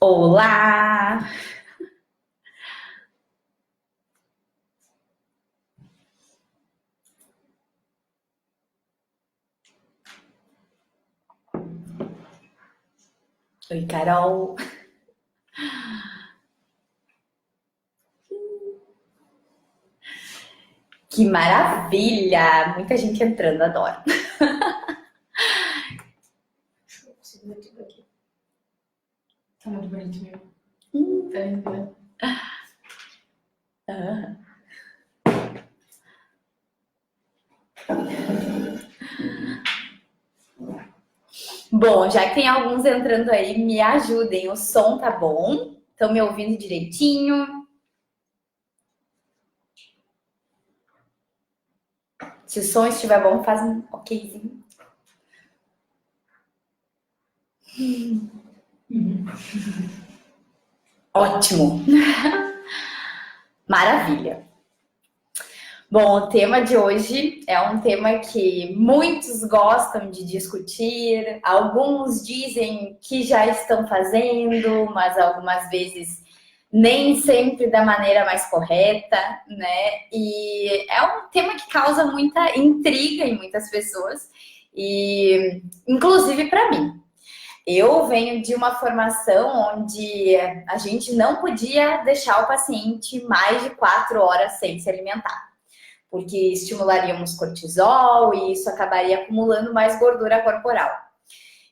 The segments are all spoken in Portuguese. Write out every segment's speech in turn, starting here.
Olá! Oi, Carol! Que maravilha! Muita gente entrando, adoro. Segura tudo aqui. Tá muito bonito mesmo. Tá lindo, né? Bom, já que tem alguns entrando aí, me ajudem. O som tá bom? Estão me ouvindo direitinho? Se o som estiver bom, faz um okzinho. Ótimo! Maravilha! Bom, o tema de hoje é um tema que muitos gostam de discutir, alguns dizem que já estão fazendo, mas algumas vezes nem sempre da maneira mais correta, né? E é um tema que causa muita intriga em muitas pessoas, e inclusive para mim. Eu venho de uma formação onde a gente não podia deixar o paciente mais de 4 horas sem se alimentar, porque estimularíamos cortisol e isso acabaria acumulando mais gordura corporal.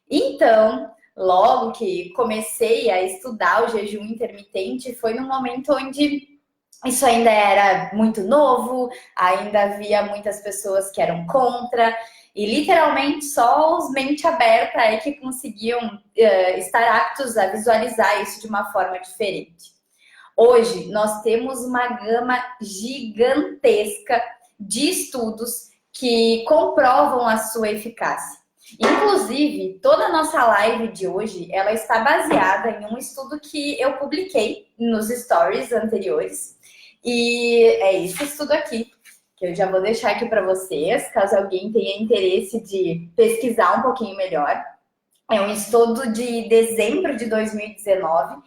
Então, logo que comecei a estudar o jejum intermitente, foi num momento onde isso ainda era muito novo, ainda havia muitas pessoas que eram contra, e literalmente só os mente aberta é que conseguiam estar aptos a visualizar isso de uma forma diferente. Hoje, nós temos uma gama gigantesca de estudos que comprovam a sua eficácia. Inclusive, toda a nossa live de hoje, ela está baseada em um estudo que eu publiquei nos stories anteriores. E é esse estudo aqui, que eu já vou deixar aqui para vocês, caso alguém tenha interesse de pesquisar um pouquinho melhor. É um estudo de dezembro de 2019.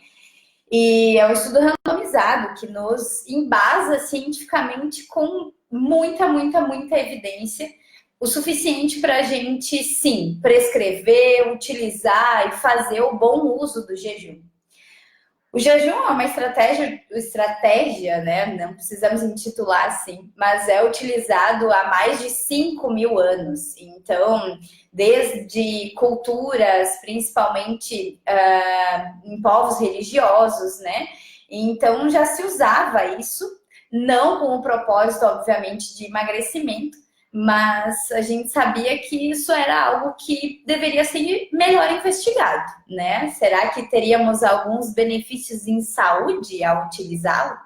E é um estudo randomizado que nos embasa cientificamente com muita evidência, o suficiente para a gente, sim, prescrever, utilizar e fazer o bom uso do jejum. O jejum é uma estratégia, né? Não precisamos intitular assim, mas é utilizado há mais de 5.000 anos. Então, desde culturas, principalmente em povos religiosos, né? Então, já se usava isso, não com o propósito, obviamente, de emagrecimento, mas a gente sabia que isso era algo que deveria ser melhor investigado, né? Será que teríamos alguns benefícios em saúde ao utilizá-lo?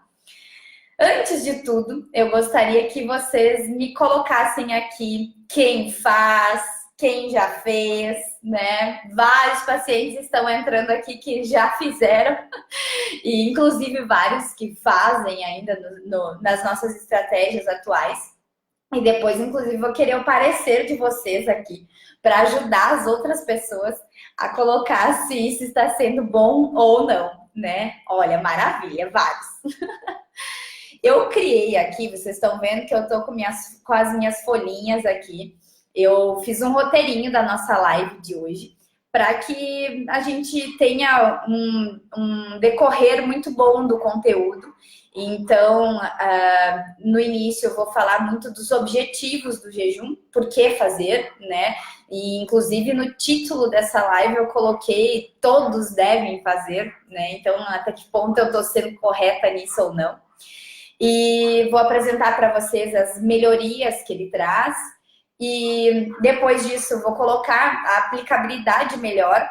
Antes de tudo, eu gostaria que vocês me colocassem aqui quem faz, quem já fez, né? Vários pacientes estão entrando aqui que já fizeram, e inclusive vários que fazem ainda nas nossas estratégias atuais. E depois, inclusive, vou querer o parecer de vocês aqui para ajudar as outras pessoas a colocar se isso está sendo bom ou não, né? Olha, maravilha, vários. Eu criei aqui, vocês estão vendo que eu estou com as minhas folhinhas aqui. Eu fiz um roteirinho da nossa live de hoje para que a gente tenha um decorrer muito bom do conteúdo. Então, no início eu vou falar muito dos objetivos do jejum, por que fazer, né? E, inclusive, no título dessa live eu coloquei todos devem fazer, né? Então, até que ponto eu estou sendo correta nisso ou não. E vou apresentar para vocês as melhorias que ele traz. E depois disso eu vou colocar a aplicabilidade melhor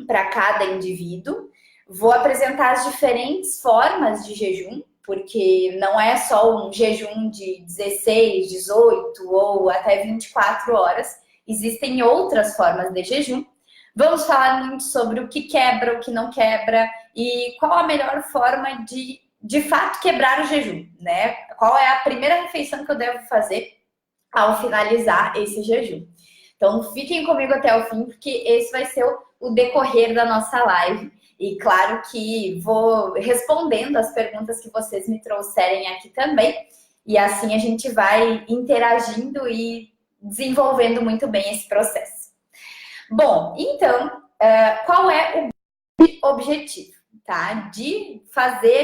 para cada indivíduo. Vou apresentar as diferentes formas de jejum, porque não é só um jejum de 16, 18 ou até 24 horas. Existem outras formas de jejum. Vamos falar muito sobre o que quebra, o que não quebra e qual a melhor forma de fato quebrar o jejum, né? Qual é a primeira refeição que eu devo fazer ao finalizar esse jejum. Então, fiquem comigo até o fim, porque esse vai ser o decorrer da nossa live. E claro que vou respondendo as perguntas que vocês me trouxerem aqui também. E assim a gente vai interagindo e desenvolvendo muito bem esse processo. Bom, então, qual é o objetivo, tá? De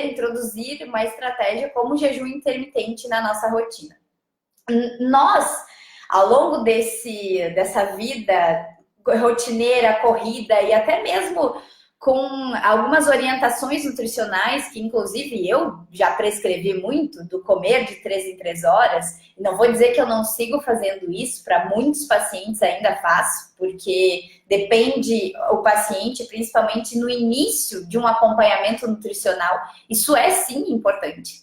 introduzir uma estratégia como o jejum intermitente na nossa rotina. Nós, ao longo dessa vida rotineira, corrida e até mesmo com algumas orientações nutricionais, que inclusive eu já prescrevi muito, do comer de 3 em 3 horas. Não vou dizer que eu não sigo fazendo isso, para muitos pacientes ainda faço, porque depende o paciente, principalmente no início de um acompanhamento nutricional, isso é sim importante,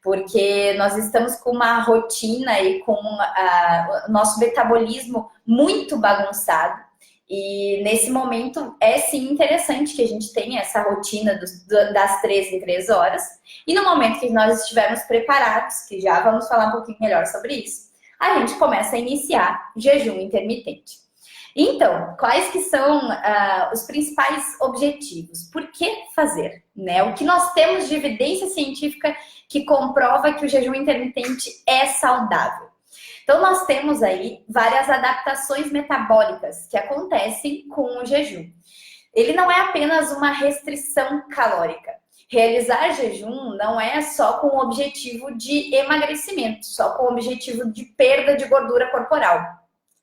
porque nós estamos com uma rotina e com o nosso metabolismo muito bagunçado. E nesse momento é sim interessante que a gente tenha essa rotina das 3 em 3 horas. E no momento que nós estivermos preparados, que já vamos falar um pouquinho melhor sobre isso, a gente começa a iniciar jejum intermitente. Então, quais que são os principais objetivos? Por que fazer? Né? O que nós temos de evidência científica que comprova que o jejum intermitente é saudável? Então, nós temos aí várias adaptações metabólicas que acontecem com o jejum. Ele não é apenas uma restrição calórica. Realizar jejum não é só com o objetivo de emagrecimento, só com o objetivo de perda de gordura corporal.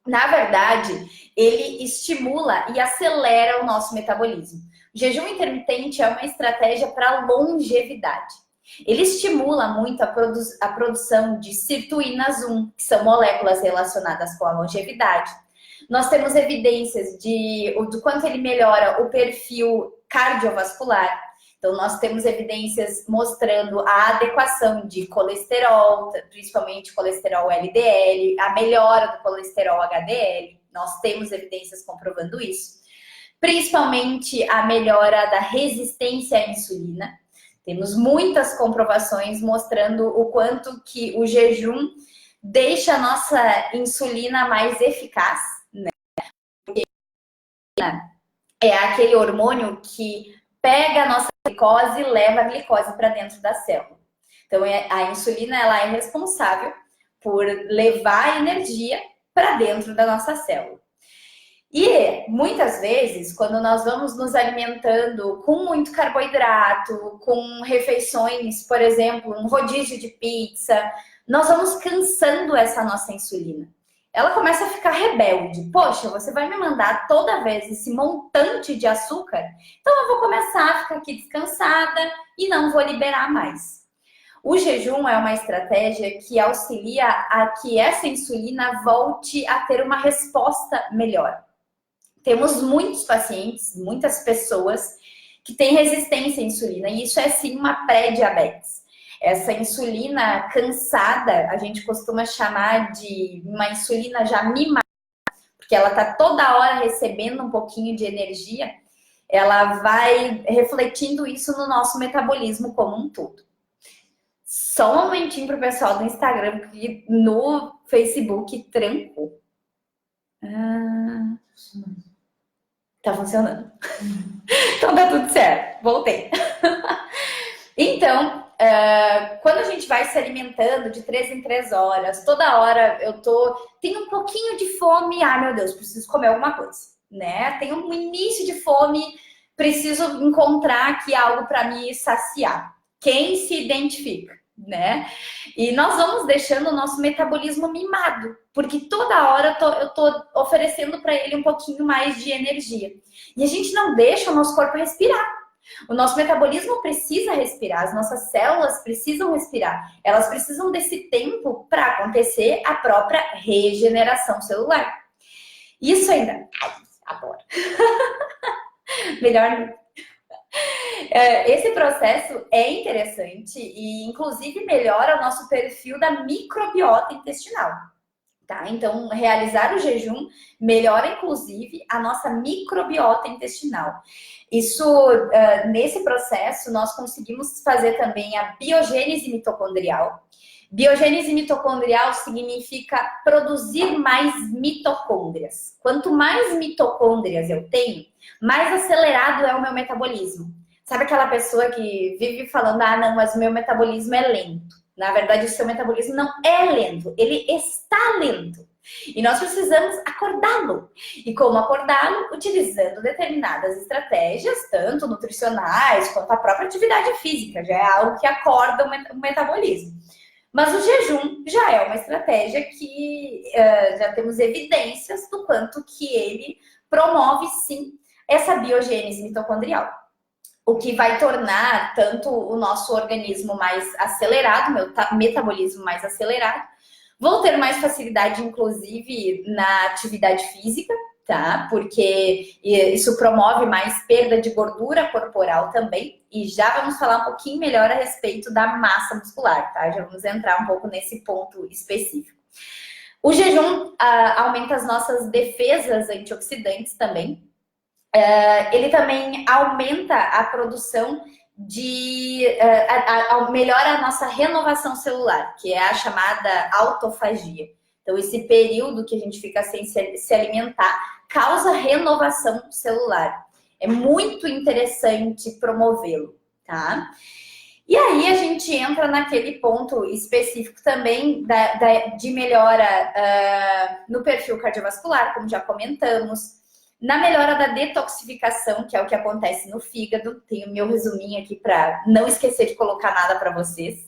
Na verdade, ele estimula e acelera o nosso metabolismo. O jejum intermitente é uma estratégia para longevidade. Ele estimula muito a produção de sirtuínas 1, que são moléculas relacionadas com a longevidade. Nós temos evidências do quanto ele melhora o perfil cardiovascular. Então, nós temos evidências mostrando a adequação de colesterol, principalmente colesterol LDL, a melhora do colesterol HDL. Nós temos evidências comprovando isso. Principalmente a melhora da resistência à insulina. Temos muitas comprovações mostrando o quanto que o jejum deixa a nossa insulina mais eficaz, né? Porque é aquele hormônio que pega a nossa glicose e leva a glicose para dentro da célula. Então, a insulina ela é responsável por levar a energia para dentro da nossa célula. E muitas vezes, quando nós vamos nos alimentando com muito carboidrato, com refeições, por exemplo, um rodízio de pizza, nós vamos cansando essa nossa insulina. Ela começa a ficar rebelde. Poxa, você vai me mandar toda vez esse montante de açúcar? Então eu vou começar a ficar aqui descansada e não vou liberar mais. O jejum é uma estratégia que auxilia a que essa insulina volte a ter uma resposta melhor. Temos muitos pacientes, muitas pessoas que têm resistência à insulina e isso é sim uma pré-diabetes. Essa insulina cansada, a gente costuma chamar de uma insulina já mimada, porque ela está toda hora recebendo um pouquinho de energia, ela vai refletindo isso no nosso metabolismo como um todo. Só um momentinho para o pessoal do Instagram, porque no Facebook trancou. Tá funcionando. Então tá tudo certo. Voltei. Então, quando a gente vai se alimentando de 3 em 3 horas, toda hora tenho um pouquinho de fome, ai meu Deus, preciso comer alguma coisa, né? Tenho um início de fome, preciso encontrar aqui algo para me saciar. Quem se identifica, né? E nós vamos deixando o nosso metabolismo mimado, porque toda hora eu tô oferecendo para ele um pouquinho mais de energia. E a gente não deixa o nosso corpo respirar. O nosso metabolismo precisa respirar, as nossas células precisam respirar. Elas precisam desse tempo para acontecer a própria regeneração celular. Isso ainda... Ai, adoro. Melhor... Esse processo é interessante e, inclusive, melhora o nosso perfil da microbiota intestinal. Tá? Então, realizar o jejum melhora, inclusive, a nossa microbiota intestinal. Isso, nesse processo, nós conseguimos fazer também a biogênese mitocondrial. Biogênese mitocondrial significa produzir mais mitocôndrias. Quanto mais mitocôndrias eu tenho, mais acelerado é o meu metabolismo. Sabe aquela pessoa que vive falando, ah, não, mas o meu metabolismo é lento. Na verdade, o seu metabolismo não é lento, ele está lento. E nós precisamos acordá-lo. E como acordá-lo? Utilizando determinadas estratégias, tanto nutricionais quanto a própria atividade física. Já é algo que acorda o metabolismo. Mas o jejum já é uma estratégia que já temos evidências do quanto que ele promove, sim, essa biogênese mitocondrial. O que vai tornar tanto o nosso organismo mais acelerado, meu metabolismo mais acelerado, vou ter mais facilidade, inclusive, na atividade física, tá? Porque isso promove mais perda de gordura corporal também. E já vamos falar um pouquinho melhor a respeito da massa muscular, tá? Já vamos entrar um pouco nesse ponto específico. O jejum aumenta as nossas defesas antioxidantes também. Ele também aumenta a produção melhora a nossa renovação celular, que é a chamada autofagia. Então, esse período que a gente fica sem se alimentar causa renovação celular. É muito interessante promovê-lo, tá? E aí a gente entra naquele ponto específico também de melhora no perfil cardiovascular, como já comentamos. Na melhora da detoxificação, que é o que acontece no fígado, tenho meu resuminho aqui para não esquecer de colocar nada para vocês.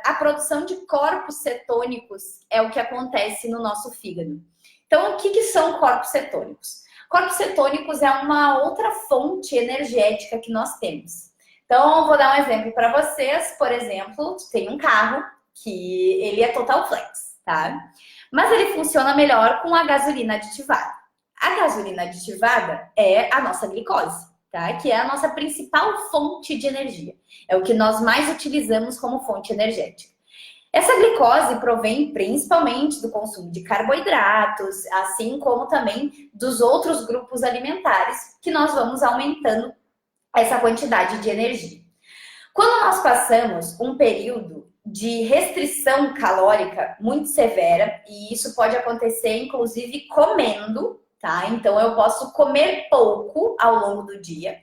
A produção de corpos cetônicos é o que acontece no nosso fígado. Então, o que são corpos cetônicos? Corpos cetônicos é uma outra fonte energética que nós temos. Então, vou dar um exemplo para vocês. Por exemplo, tem um carro que ele é total flex, tá? Mas ele funciona melhor com a gasolina aditivada. A gasolina aditivada é a nossa glicose, tá? Que é a nossa principal fonte de energia. É o que nós mais utilizamos como fonte energética. Essa glicose provém principalmente do consumo de carboidratos, assim como também dos outros grupos alimentares, que nós vamos aumentando essa quantidade de energia. Quando nós passamos um período de restrição calórica muito severa, e isso pode acontecer inclusive comendo, tá? Então, eu posso comer pouco ao longo do dia.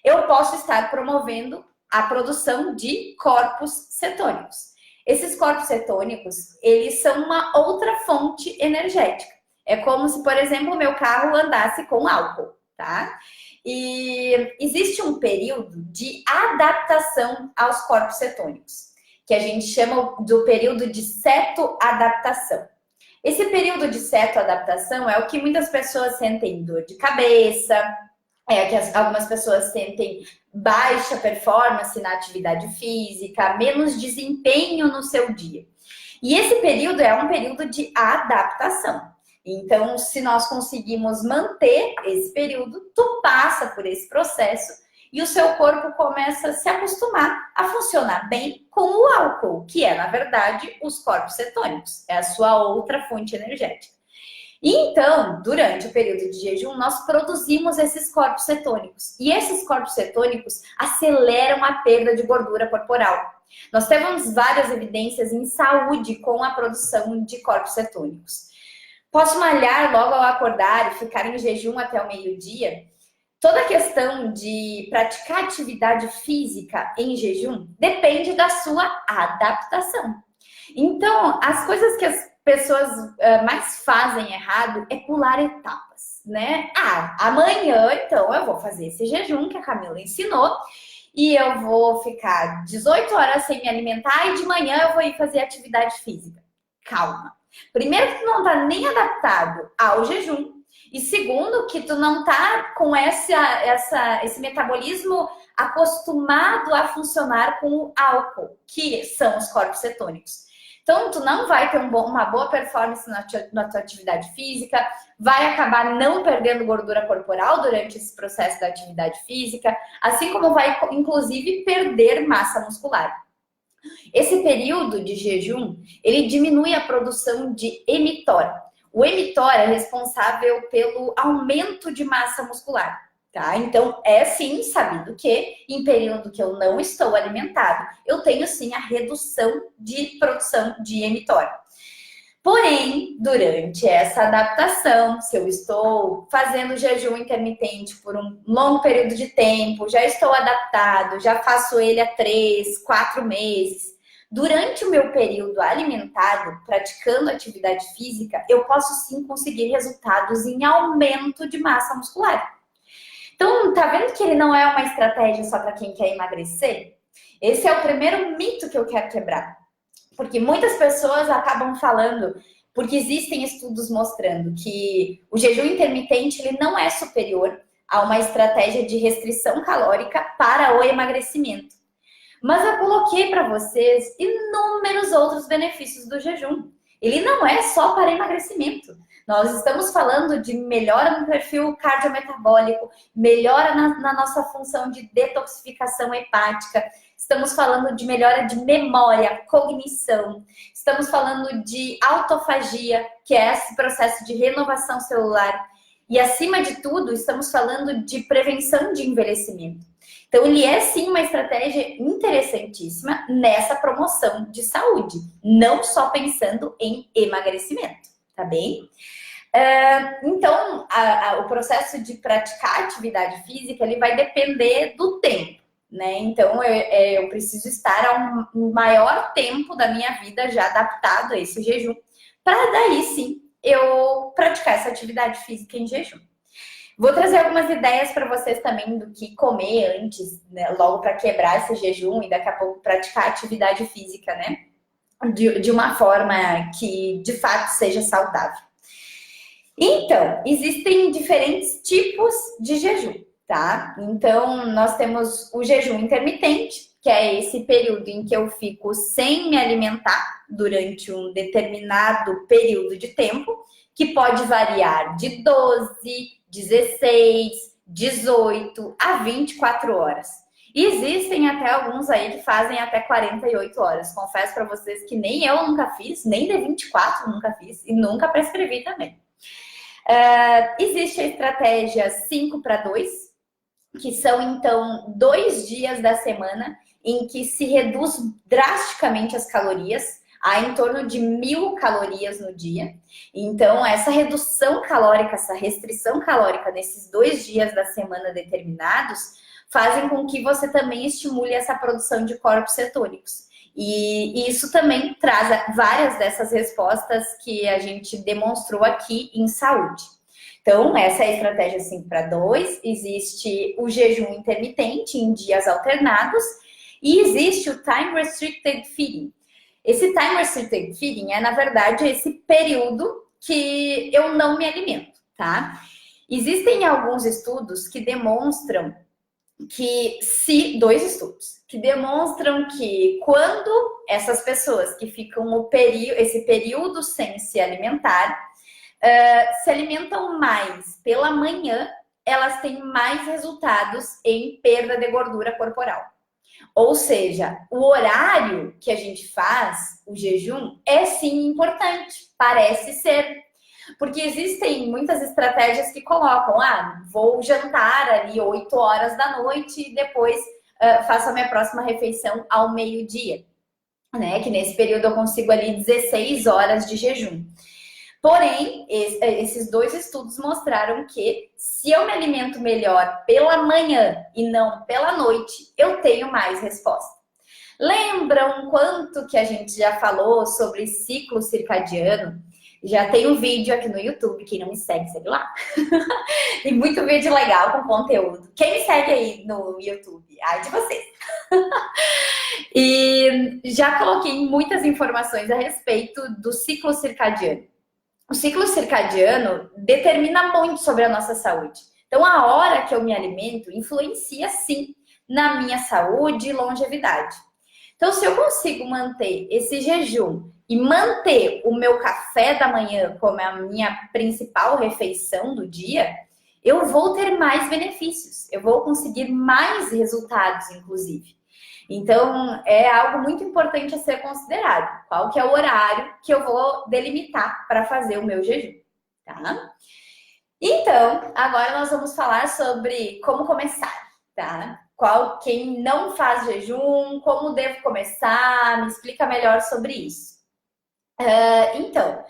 Eu posso estar promovendo a produção de corpos cetônicos. Esses corpos cetônicos, eles são uma outra fonte energética. É como se, por exemplo, o meu carro andasse com álcool, tá? E existe um período de adaptação aos corpos cetônicos, que a gente chama do período de cetoadaptação. Esse período de cetoadaptação é o que muitas pessoas sentem dor de cabeça, que algumas pessoas sentem baixa performance na atividade física, menos desempenho no seu dia. E esse período é um período de adaptação. Então, se nós conseguimos manter esse período, tu passa por esse processo e o seu corpo começa a se acostumar a funcionar bem com o álcool, que é, na verdade, os corpos cetônicos. É a sua outra fonte energética. E então, durante o período de jejum, nós produzimos esses corpos cetônicos. E esses corpos cetônicos aceleram a perda de gordura corporal. Nós temos várias evidências em saúde com a produção de corpos cetônicos. Posso malhar logo ao acordar e ficar em jejum até o meio-dia? Toda a questão de praticar atividade física em jejum depende da sua adaptação. Então, as coisas que as pessoas mais fazem errado é pular etapas, né? Amanhã, então, eu vou fazer esse jejum que a Camila ensinou e eu vou ficar 18 horas sem me alimentar e de manhã eu vou ir fazer atividade física. Calma. Primeiro que tu não tá nem adaptado ao jejum. E segundo, que tu não tá com esse metabolismo acostumado a funcionar com o álcool, que são os corpos cetônicos. Então, tu não vai ter uma boa performance na tua atividade física, vai acabar não perdendo gordura corporal durante esse processo da atividade física, assim como vai, inclusive, perder massa muscular. Esse período de jejum, ele diminui a produção de mTOR. O mTOR é responsável pelo aumento de massa muscular. tá? Então, é sim sabido que em período que eu não estou alimentado, eu tenho sim a redução de produção de mTOR. Porém, durante essa adaptação, se eu estou fazendo jejum intermitente por um longo período de tempo, já estou adaptado, já faço ele há 3, 4 meses, durante o meu período alimentado, praticando atividade física, eu posso sim conseguir resultados em aumento de massa muscular. Então, tá vendo que ele não é uma estratégia só para quem quer emagrecer? Esse é o primeiro mito que eu quero quebrar. Porque muitas pessoas acabam falando, porque existem estudos mostrando que o jejum intermitente ele não é superior a uma estratégia de restrição calórica para o emagrecimento. Mas eu coloquei para vocês inúmeros outros benefícios do jejum. Ele não é só para emagrecimento. Nós estamos falando de melhora no perfil cardiometabólico, melhora na nossa função de detoxificação hepática, estamos falando de melhora de memória, cognição, estamos falando de autofagia, que é esse processo de renovação celular, e acima de tudo, estamos falando de prevenção de envelhecimento. Então, ele é sim uma estratégia interessantíssima nessa promoção de saúde, não só pensando em emagrecimento, tá bem? Então, o processo de praticar atividade física, ele vai depender do tempo, né? Então, eu preciso estar a um maior tempo da minha vida já adaptado a esse jejum, para daí sim eu praticar essa atividade física em jejum. Vou trazer algumas ideias para vocês também do que comer antes, né? Logo para quebrar esse jejum e daqui a pouco praticar atividade física, né? De uma forma que de fato seja saudável. Então, existem diferentes tipos de jejum, tá? Então, nós temos o jejum intermitente, que é esse período em que eu fico sem me alimentar durante um determinado período de tempo, que pode variar de 12, 16, 18 a 24 horas. E existem até alguns aí que fazem até 48 horas. Confesso para vocês que nem eu nunca fiz, nem de 24 nunca fiz e nunca prescrevi também. Existe a estratégia 5-2, que são então 2 dias da semana em que se reduz drasticamente as calorias, a em torno de 1.000 calorias no dia. Então, essa redução calórica, essa restrição calórica nesses 2 dias da semana determinados, fazem com que você também estimule essa produção de corpos cetônicos. E isso também traz várias dessas respostas que a gente demonstrou aqui em saúde. Então, essa é a estratégia 5-2. Existe o jejum intermitente em dias alternados e existe o Time Restricted Feeding. Esse Time Restricted Feeding é, na verdade, esse período que eu não me alimento, tá? Existem alguns estudos que demonstram que dois estudos que demonstram que quando essas pessoas que ficam esse período sem se alimentar se alimentam mais pela manhã, elas têm mais resultados em perda de gordura corporal. Ou seja, o horário que a gente faz o jejum é sim importante, parece ser. Porque existem muitas estratégias que colocam, vou jantar ali 8 horas da noite e depois faço a minha próxima refeição ao meio-dia, né? Que nesse período eu consigo ali 16 horas de jejum. Porém, esses 2 estudos mostraram que se eu me alimento melhor pela manhã e não pela noite, eu tenho mais resposta. Lembram quanto que a gente já falou sobre ciclo circadiano? Já tem um vídeo aqui no YouTube, quem não me segue lá. Tem muito vídeo legal com conteúdo. Quem me segue aí no YouTube? Ai de vocês. E já coloquei muitas informações a respeito do ciclo circadiano. O ciclo circadiano determina muito sobre a nossa saúde. Então, a hora que eu me alimento influencia, sim, na minha saúde e longevidade. Então, se eu consigo manter esse jejum e manter o meu café da manhã como a minha principal refeição do dia, eu vou ter mais benefícios. Eu vou conseguir mais resultados, inclusive. Então, é algo muito importante a ser considerado. Qual que é o horário que eu vou delimitar para fazer o meu jejum, tá? Então, agora nós vamos falar sobre como começar, tá? Quem não faz jejum, como devo começar, me explica melhor sobre isso. Então,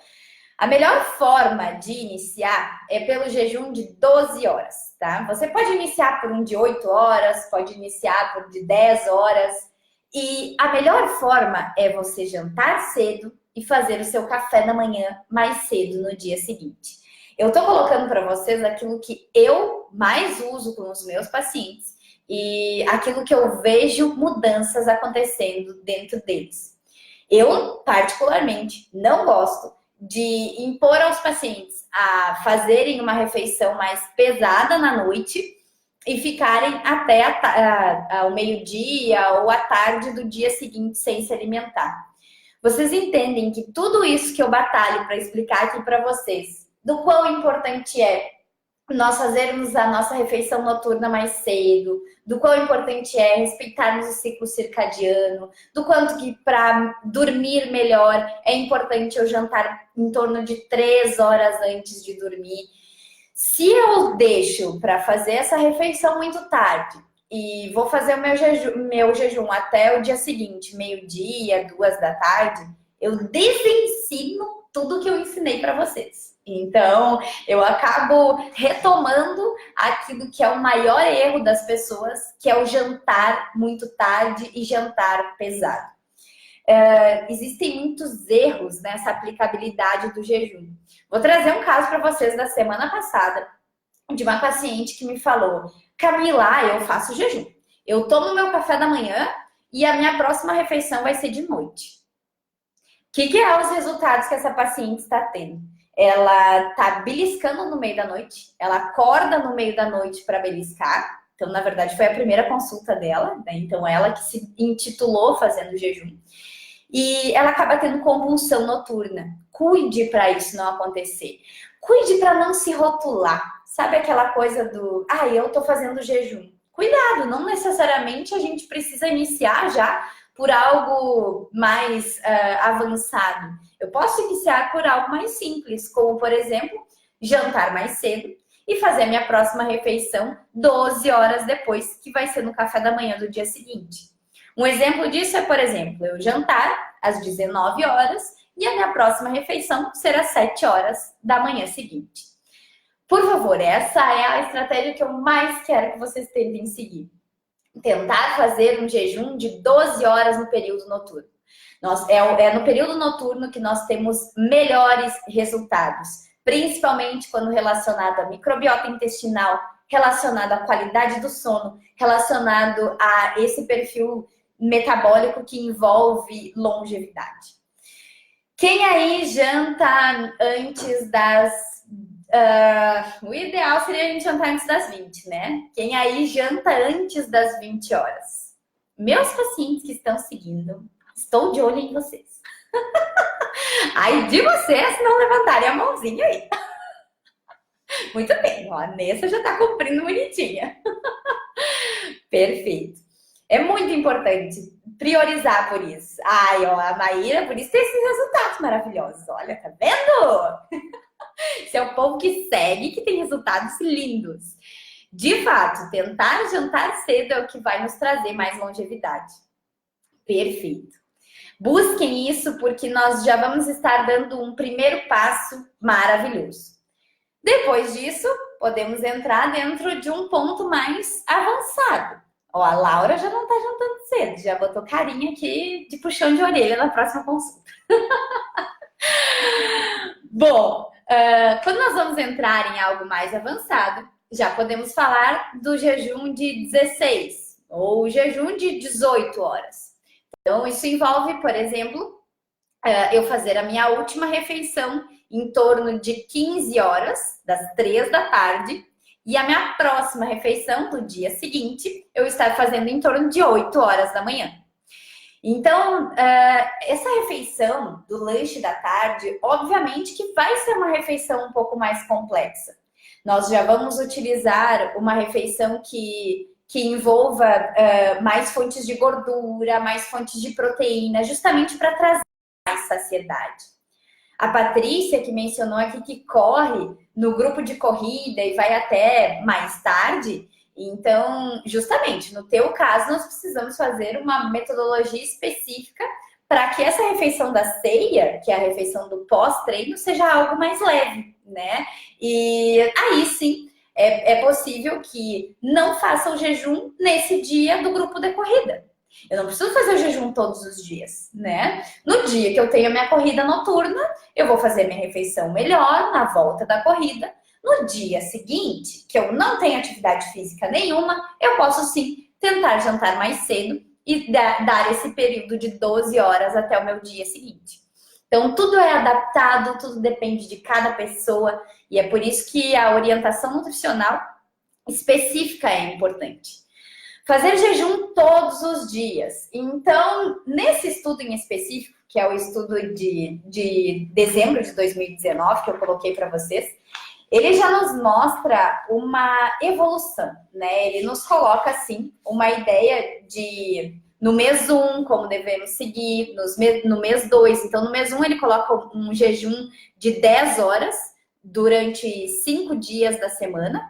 a melhor forma de iniciar é pelo jejum de 12 horas, tá? Você pode iniciar por um de 8 horas, pode iniciar por de 10 horas. E a melhor forma é você jantar cedo e fazer o seu café da manhã mais cedo no dia seguinte. Eu tô colocando para vocês aquilo que eu mais uso com os meus pacientes e aquilo que eu vejo mudanças acontecendo dentro deles. Eu, particularmente, não gosto de impor aos pacientes a fazerem uma refeição mais pesada na noite e ficarem até ao meio-dia ou à tarde do dia seguinte sem se alimentar. Vocês entendem que tudo isso que eu batalho para explicar aqui para vocês, do quão importante é nós fazermos a nossa refeição noturna mais cedo, do quão importante é respeitarmos o ciclo circadiano, do quanto que para dormir melhor é importante eu jantar em torno de 3 horas antes de dormir. Se eu deixo para fazer essa refeição muito tarde e vou fazer o meu jejum até o dia seguinte, meio-dia, 2 da tarde, eu desensino tudo que eu ensinei para vocês. Então, eu acabo retomando aquilo que é o maior erro das pessoas, que é o jantar muito tarde e jantar pesado. Existem muitos erros nessa aplicabilidade do jejum. Vou trazer um caso para vocês da semana passada, de uma paciente que me falou: Camila, eu faço jejum. Eu tomo meu café da manhã e a minha próxima refeição vai ser de noite. O que é os resultados que essa paciente está tendo? Ela está beliscando no meio da noite, ela acorda no meio da noite para beliscar. Então, na verdade, foi a primeira consulta dela, né? Então, ela que se intitulou fazendo jejum. E ela acaba tendo compulsão noturna. Cuide para isso não acontecer. Cuide para não se rotular. Sabe aquela coisa do, eu tô fazendo jejum. Cuidado, não necessariamente a gente precisa iniciar já por algo mais avançado. Eu posso iniciar por algo mais simples, como, por exemplo, jantar mais cedo e fazer a minha próxima refeição 12 horas depois, que vai ser no café da manhã do dia seguinte. Um exemplo disso é, por exemplo, eu jantar às 19 horas e a minha próxima refeição será às 7 horas da manhã seguinte. Por favor, essa é a estratégia que eu mais quero que vocês tentem seguir. Tentar fazer um jejum de 12 horas no período noturno. É no período noturno que nós temos melhores resultados, principalmente quando relacionado à microbiota intestinal, relacionado à qualidade do sono, relacionado a esse perfil metabólico que envolve longevidade. Quem aí janta antes das... o ideal seria a gente jantar antes das 20, né? Quem aí janta antes das 20 horas? Meus pacientes que estão seguindo, estou de olho em vocês. Aí de vocês se não levantarem a mãozinha aí. Muito bem, ó, a Nessa já tá cumprindo bonitinha. Perfeito. É muito importante priorizar por isso. A Maíra, por isso tem esses resultados maravilhosos. Olha, tá vendo? Esse é o povo que segue, que tem resultados lindos. De fato, tentar jantar cedo é o que vai nos trazer mais longevidade. Perfeito. Busquem isso porque nós já vamos estar dando um primeiro passo maravilhoso. Depois disso, podemos entrar dentro de um ponto mais avançado. Ó, a Laura já não está jantando cedo, já botou carinha aqui de puxão de orelha na próxima consulta. Bom, quando nós vamos entrar em algo mais avançado, já podemos falar do jejum de 16 ou jejum de 18 horas. Então, isso envolve, por exemplo, eu fazer a minha última refeição em torno de 15 horas, das 3 da tarde, e a minha próxima refeição, no dia seguinte, eu estar fazendo em torno de 8 horas da manhã. Então, essa refeição do lanche da tarde, obviamente que vai ser uma refeição um pouco mais complexa. Nós já vamos utilizar uma refeição que envolva mais fontes de gordura, mais fontes de proteína, justamente para trazer mais saciedade. A Patrícia, que mencionou aqui que corre no grupo de corrida e vai até mais tarde. Então, justamente, no teu caso, nós precisamos fazer uma metodologia específica para que essa refeição da ceia, que é a refeição do pós-treino, seja algo mais leve, né? E aí sim, é possível que não faça o jejum nesse dia do grupo de corrida. Eu não preciso fazer o jejum todos os dias, né? No dia que eu tenho a minha corrida noturna, eu vou fazer minha refeição melhor na volta da corrida. No dia seguinte, que eu não tenho atividade física nenhuma, eu posso sim tentar jantar mais cedo e dar esse período de 12 horas até o meu dia seguinte. Então, tudo é adaptado, tudo depende de cada pessoa e é por isso que a orientação nutricional específica é importante. Fazer jejum todos os dias. Então, nesse estudo em específico, que é o estudo de dezembro de 2019, que eu coloquei para vocês, ele já nos mostra uma evolução, né? Ele nos coloca, assim, uma ideia de, no mês 1, como devemos seguir, no mês 2. Então, no mês 1, ele coloca um jejum de 10 horas durante 5 dias da semana.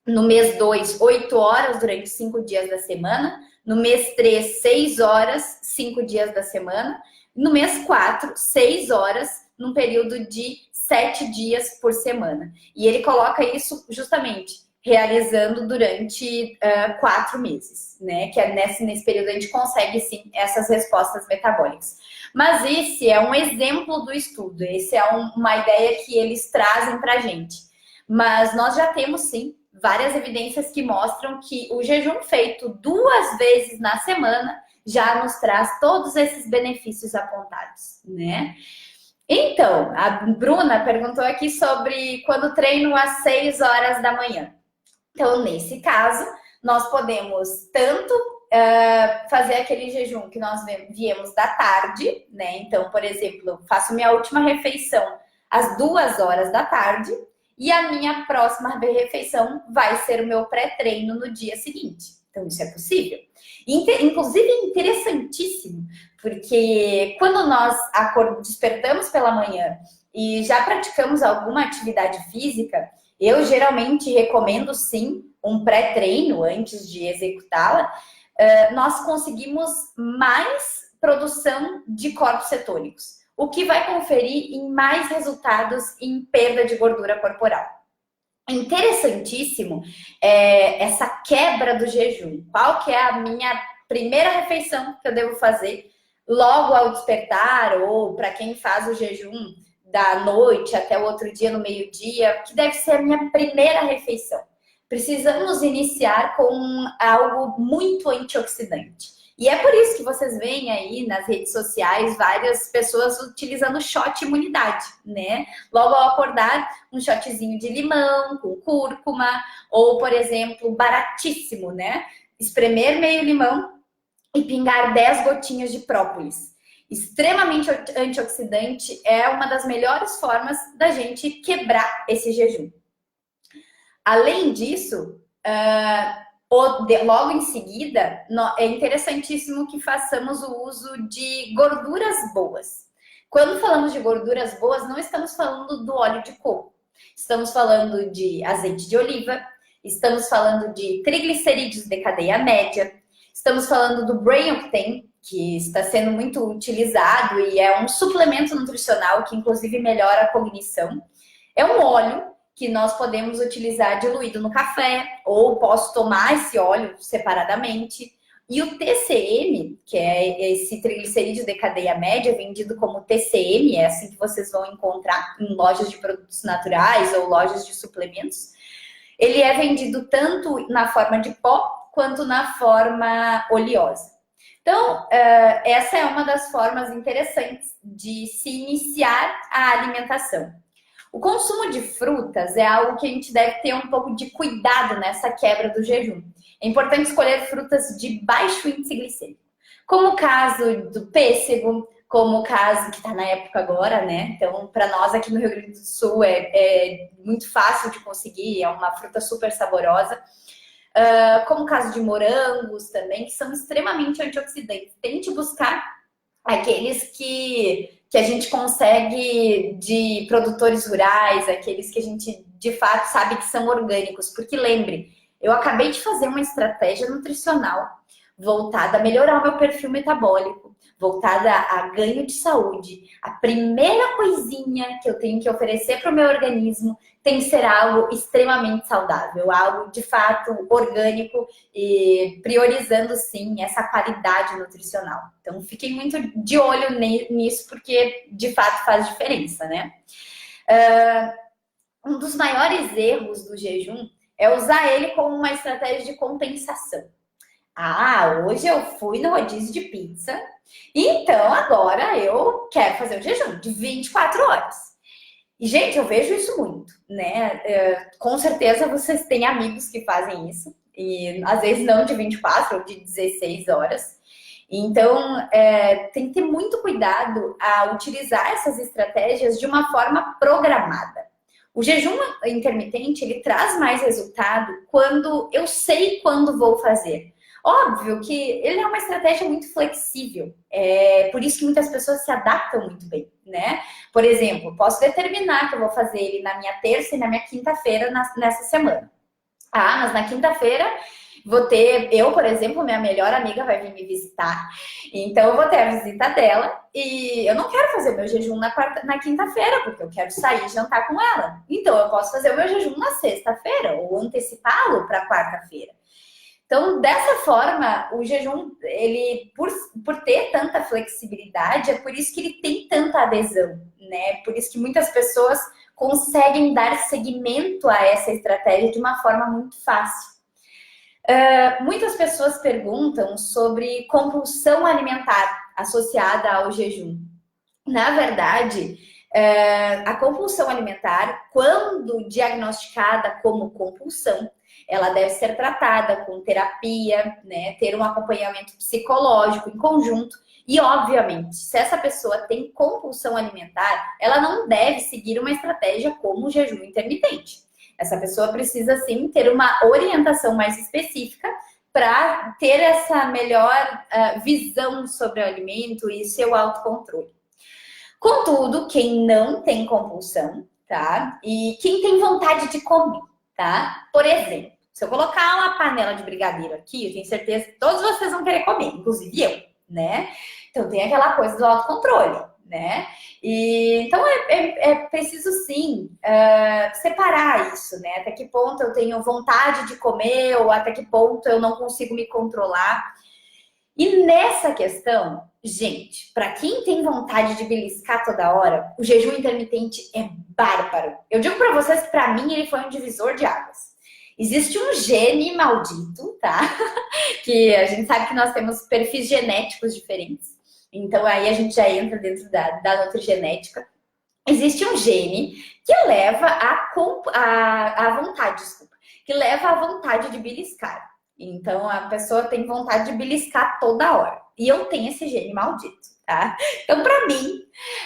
No mês 2, 8 horas durante 5 dias da semana. No mês 3, 6 horas, 5 dias da semana. No mês 4, 6 horas, num período de 7 dias por semana. E ele coloca isso justamente realizando durante 4 meses, né? Que é nesse período a gente consegue, sim, essas respostas metabólicas. Mas esse é um exemplo do estudo, esse é uma ideia que eles trazem pra gente. Mas nós já temos, sim, várias evidências que mostram que o jejum feito 2 vezes na semana já nos traz todos esses benefícios apontados, né? Então, a Bruna perguntou aqui sobre quando treino às 6 horas da manhã. Então, nesse caso, nós podemos tanto fazer aquele jejum que nós viemos da tarde, né? Então, por exemplo, faço minha última refeição às 2 horas da tarde e a minha próxima refeição vai ser o meu pré-treino no dia seguinte. Então, isso é possível. Inclusive, é interessantíssimo, porque quando nós despertamos pela manhã e já praticamos alguma atividade física, eu geralmente recomendo, sim, um pré-treino antes de executá-la. Nós conseguimos mais produção de corpos cetônicos, o que vai conferir em mais resultados em perda de gordura corporal. Interessantíssimo essa quebra do jejum. Qual que é a minha primeira refeição que eu devo fazer logo ao despertar, ou para quem faz o jejum da noite até o outro dia no meio-dia, que deve ser a minha primeira refeição? Precisamos iniciar com algo muito antioxidante. E é por isso que vocês veem aí nas redes sociais várias pessoas utilizando shot imunidade, né? Logo ao acordar, um shotzinho de limão com cúrcuma, ou, por exemplo, baratíssimo, né? Espremer meio limão e pingar 10 gotinhas de própolis. Extremamente antioxidante, é uma das melhores formas da gente quebrar esse jejum. Além disso, logo em seguida, é interessantíssimo que façamos o uso de gorduras boas. Quando falamos de gorduras boas, não estamos falando do óleo de coco. Estamos falando de azeite de oliva, estamos falando de triglicerídeos de cadeia média, estamos falando do Brain Octane, que está sendo muito utilizado e é um suplemento nutricional que inclusive melhora a cognição. É um óleo que nós podemos utilizar diluído no café, ou posso tomar esse óleo separadamente. E o TCM, que é esse triglicerídeo de cadeia média, vendido como TCM, é assim que vocês vão encontrar em lojas de produtos naturais ou lojas de suplementos. Ele é vendido tanto na forma de pó, quanto na forma oleosa. Então, essa é uma das formas interessantes de se iniciar a alimentação. O consumo de frutas é algo que a gente deve ter um pouco de cuidado nessa quebra do jejum. É importante escolher frutas de baixo índice glicêmico, como o caso do pêssego, como o caso que está na época agora, né? Então, para nós aqui no Rio Grande do Sul é muito fácil de conseguir, é uma fruta super saborosa. Como o caso de morangos também, que são extremamente antioxidantes. Tente buscar aqueles que que a gente consegue de produtores rurais, aqueles que a gente de fato sabe que são orgânicos. Porque lembre, eu acabei de fazer uma estratégia nutricional voltada a melhorar o meu perfil metabólico, voltada a ganho de saúde. A primeira coisinha que eu tenho que oferecer para o meu organismo tem que ser algo extremamente saudável, algo de fato orgânico e priorizando sim essa qualidade nutricional. Então fiquem muito de olho nisso porque de fato faz diferença, né? Um dos maiores erros do jejum é usar ele como uma estratégia de compensação. Hoje eu fui no rodízio de pizza, então agora eu quero fazer o jejum de 24 horas. E, gente, eu vejo isso muito, né? Com certeza vocês têm amigos que fazem isso, e às vezes não de 24 ou de 16 horas. Então, tem que ter muito cuidado a utilizar essas estratégias de uma forma programada. O jejum intermitente, ele traz mais resultado quando eu sei quando vou fazer. Óbvio que ele é uma estratégia muito flexível, por isso que muitas pessoas se adaptam muito bem, né? Por exemplo, posso determinar que eu vou fazer ele na minha terça e na minha quinta-feira nessa semana. Mas na quinta-feira vou ter, por exemplo, minha melhor amiga vai vir me visitar, então eu vou ter a visita dela e eu não quero fazer o meu jejum na quinta-feira, porque eu quero sair e jantar com ela. Então eu posso fazer o meu jejum na sexta-feira ou antecipá-lo para quarta-feira. Então, dessa forma, o jejum, ele, por ter tanta flexibilidade, é por isso que ele tem tanta adesão, né? Por isso que muitas pessoas conseguem dar seguimento a essa estratégia de uma forma muito fácil. Muitas pessoas perguntam sobre compulsão alimentar associada ao jejum. Na verdade, a compulsão alimentar, quando diagnosticada como compulsão, ela deve ser tratada com terapia, né? Ter um acompanhamento psicológico em conjunto. E, obviamente, se essa pessoa tem compulsão alimentar, ela não deve seguir uma estratégia como o jejum intermitente. Essa pessoa precisa, sim, ter uma orientação mais específica para ter essa melhor visão sobre o alimento e seu autocontrole. Contudo, quem não tem compulsão, tá? E quem tem vontade de comer, tá? Por exemplo, se eu colocar uma panela de brigadeiro aqui, eu tenho certeza que todos vocês vão querer comer, inclusive eu, né? Então tem aquela coisa do autocontrole, né? Então é preciso sim separar isso, né? Até que ponto eu tenho vontade de comer ou até que ponto eu não consigo me controlar. E nessa questão, gente, para quem tem vontade de beliscar toda hora, o jejum intermitente é bárbaro. Eu digo para vocês que para mim ele foi um divisor de águas. Existe um gene maldito, tá? Que a gente sabe que nós temos perfis genéticos diferentes. Então aí a gente já entra dentro da nutrigenética. Existe um gene que leva a vontade, que leva à vontade de beliscar. Então a pessoa tem vontade de beliscar toda hora. E eu tenho esse gene maldito, tá? Então, pra mim,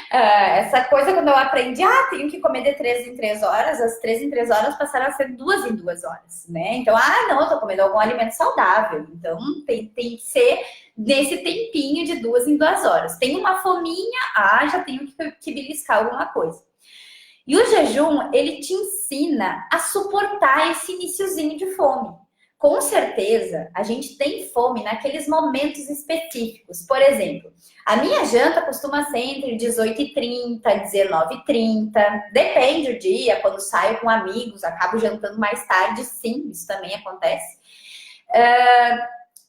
essa coisa quando eu aprendi, tenho que comer de 3 em 3 horas, as 3 em 3 horas passaram a ser 2 em 2 horas, né? Então, não, eu tô comendo algum alimento saudável. Então, tem que ser nesse tempinho de 2 em 2 horas. Tem uma fominha, já tenho que beliscar alguma coisa. E o jejum, ele te ensina a suportar esse iniciozinho de fome. Com certeza, a gente tem fome naqueles momentos específicos. Por exemplo, a minha janta costuma ser entre 18h30 e 19h30. Depende do dia, quando saio com amigos, acabo jantando mais tarde, sim, isso também acontece.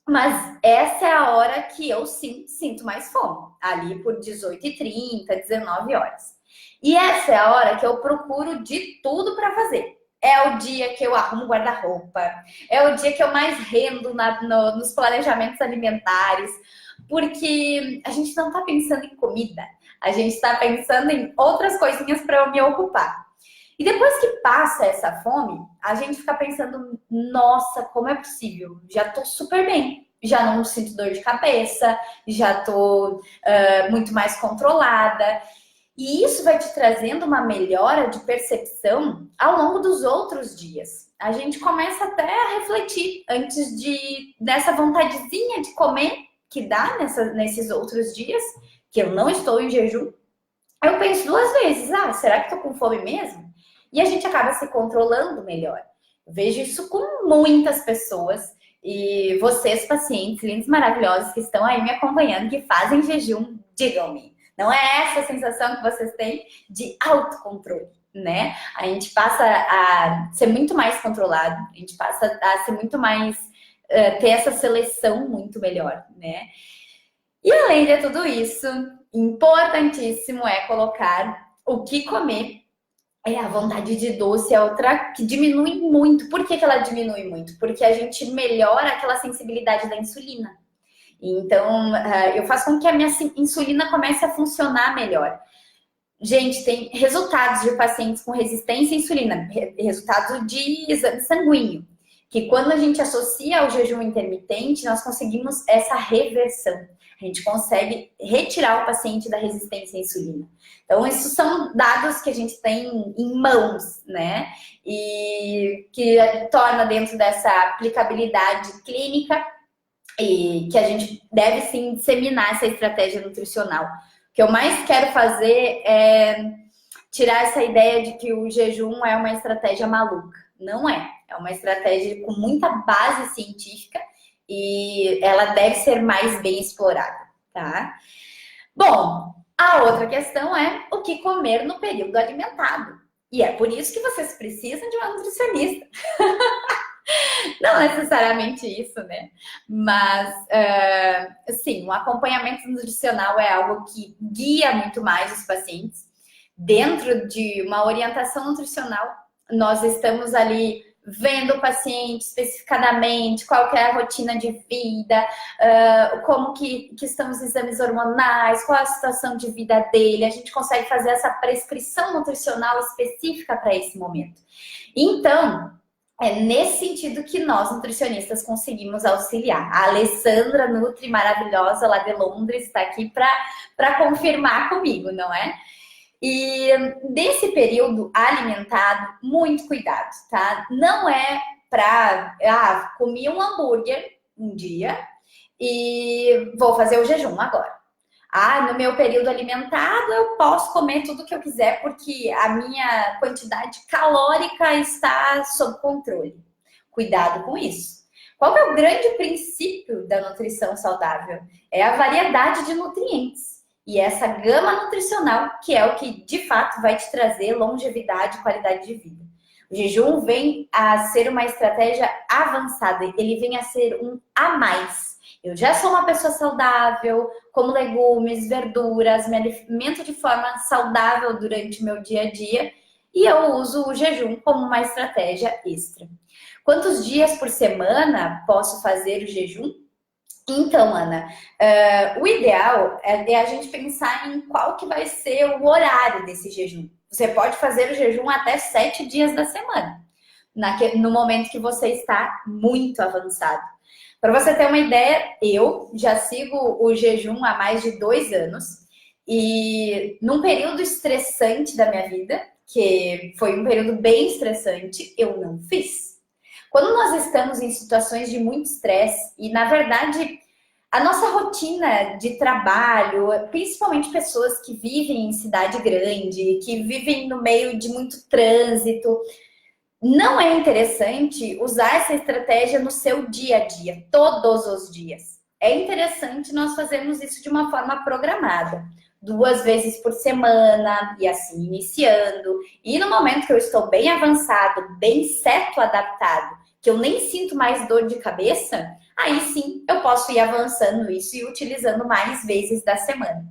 Mas essa é a hora que eu sim sinto mais fome, ali por 18h30, 19 horas. E essa é a hora que eu procuro de tudo para fazer. É o dia que eu arrumo guarda-roupa, é o dia que eu mais rendo nos planejamentos alimentares, porque a gente não está pensando em comida, a gente está pensando em outras coisinhas para eu me ocupar. E depois que passa essa fome, a gente fica pensando, nossa, como é possível? Já tô super bem, já não sinto dor de cabeça, já tô muito mais controlada. E isso vai te trazendo uma melhora de percepção ao longo dos outros dias. A gente começa até a refletir antes dessa vontadezinha de comer que dá nesses outros dias, que eu não estou em jejum. eu penso duas vezes, será que tô com fome mesmo? E a gente acaba se controlando melhor. Eu vejo isso com muitas pessoas e vocês, pacientes lindos, maravilhosos que estão aí me acompanhando, que fazem jejum, digam-me. Não é essa a sensação que vocês têm de autocontrole, né? A gente passa a ser muito mais controlado, a gente passa a ser muito mais, ter essa seleção muito melhor, né? E além de tudo isso, importantíssimo é colocar o que comer. A vontade de doce é outra que diminui muito. Por que ela diminui muito? Porque a gente melhora aquela sensibilidade da insulina. Então, eu faço com que a minha insulina comece a funcionar melhor. Gente, tem resultados de pacientes com resistência à insulina, resultado de exame sanguíneo, que quando a gente associa ao jejum intermitente, nós conseguimos essa reversão. A gente consegue retirar o paciente da resistência à insulina. Então, esses são dados que a gente tem em mãos, né? E que torna dentro dessa aplicabilidade clínica e que a gente deve sim disseminar essa estratégia nutricional. O que eu mais quero fazer é tirar essa ideia de que o jejum é uma estratégia maluca. Não é. É uma estratégia com muita base científica e ela deve ser mais bem explorada, tá? Bom, a outra questão é o que comer no período alimentado. E é por isso que vocês precisam de uma nutricionista. Não necessariamente isso, né? Mas, sim, o acompanhamento nutricional é algo que guia muito mais os pacientes. Dentro de uma orientação nutricional, nós estamos ali vendo o paciente especificadamente, qual que é a rotina de vida, como que estão os exames hormonais, qual a situação de vida dele. A gente consegue fazer essa prescrição nutricional específica para esse momento. Então, é nesse sentido que nós, nutricionistas, conseguimos auxiliar. A Alessandra Nutri, maravilhosa, lá de Londres, está aqui para confirmar comigo, não é? E desse período alimentado, muito cuidado, tá? Não é para comi um hambúrguer um dia e vou fazer o jejum agora. No meu período alimentado eu posso comer tudo que eu quiser porque a minha quantidade calórica está sob controle. Cuidado com isso. Qual é o grande princípio da nutrição saudável? É a variedade de nutrientes. E essa gama nutricional, que é o que de fato vai te trazer longevidade e qualidade de vida. O jejum vem a ser uma estratégia avançada, ele vem a ser um a mais. Eu já sou uma pessoa saudável, como legumes, verduras, me alimento de forma saudável durante o meu dia a dia e eu uso o jejum como uma estratégia extra. Quantos dias por semana posso fazer o jejum? Então, Ana, o ideal é a gente pensar em qual que vai ser o horário desse jejum. Você pode fazer o jejum até 7 dias da semana, no momento que você está muito avançado. Para você ter uma ideia, eu já sigo o jejum há mais de 2 anos e num período estressante da minha vida, que foi um período bem estressante, eu não fiz. Quando nós estamos em situações de muito estresse e, na verdade, a nossa rotina de trabalho, principalmente pessoas que vivem em cidade grande, que vivem no meio de muito trânsito, não é interessante usar essa estratégia no seu dia a dia, todos os dias. É interessante nós fazermos isso de uma forma programada. 2 vezes por semana, e assim iniciando. E no momento que eu estou bem avançado, bem certo, adaptado, que eu nem sinto mais dor de cabeça, aí sim eu posso ir avançando isso e utilizando mais vezes da semana.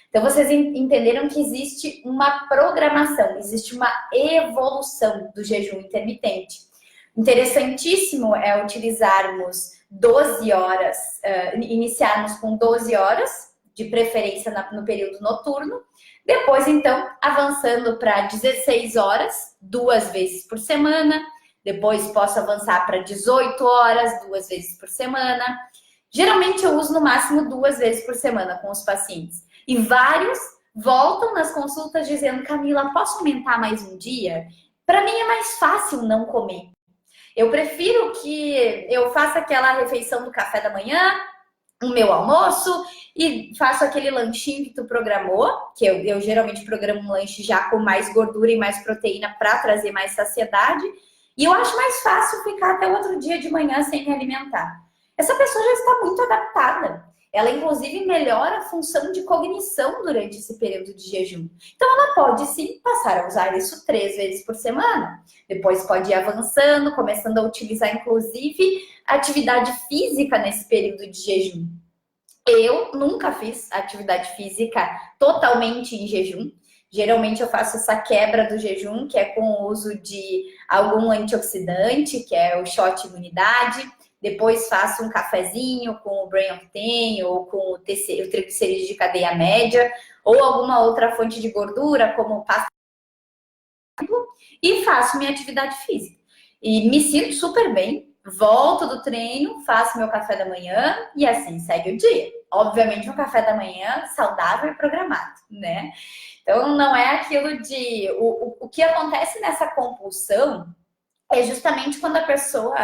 Então, vocês entenderam que existe uma programação, existe uma evolução do jejum intermitente. Interessantíssimo é utilizarmos 12 horas, iniciarmos com 12 horas, de preferência no período noturno. Depois, então, avançando para 16 horas, 2 vezes por semana. Depois, posso avançar para 18 horas, 2 vezes por semana. Geralmente, eu uso no máximo 2 vezes por semana com os pacientes. E vários voltam nas consultas dizendo: Camila, posso aumentar mais um dia? Para mim é mais fácil não comer. Eu prefiro que eu faça aquela refeição do café da manhã, o meu almoço e faço aquele lanchinho que tu programou, que eu geralmente programo um lanche já com mais gordura e mais proteína para trazer mais saciedade. E eu acho mais fácil ficar até o outro dia de manhã sem me alimentar. Essa pessoa já está muito adaptada. Ela, inclusive, melhora a função de cognição durante esse período de jejum. Então, ela pode, sim, passar a usar isso 3 vezes por semana. Depois pode ir avançando, começando a utilizar, inclusive, atividade física nesse período de jejum. Eu nunca fiz atividade física totalmente em jejum. Geralmente eu faço essa quebra do jejum, que é com o uso de algum antioxidante, que é o shot imunidade. Depois faço um cafezinho com o Brain Octane ou com o triglicerídeo de cadeia média, ou alguma outra fonte de gordura, como pasta, e faço minha atividade física. E me sinto super bem, volto do treino, faço meu café da manhã e assim segue o dia. Obviamente um café da manhã saudável e programado, né? Então não é aquilo de... O que acontece nessa compulsão é justamente quando a pessoa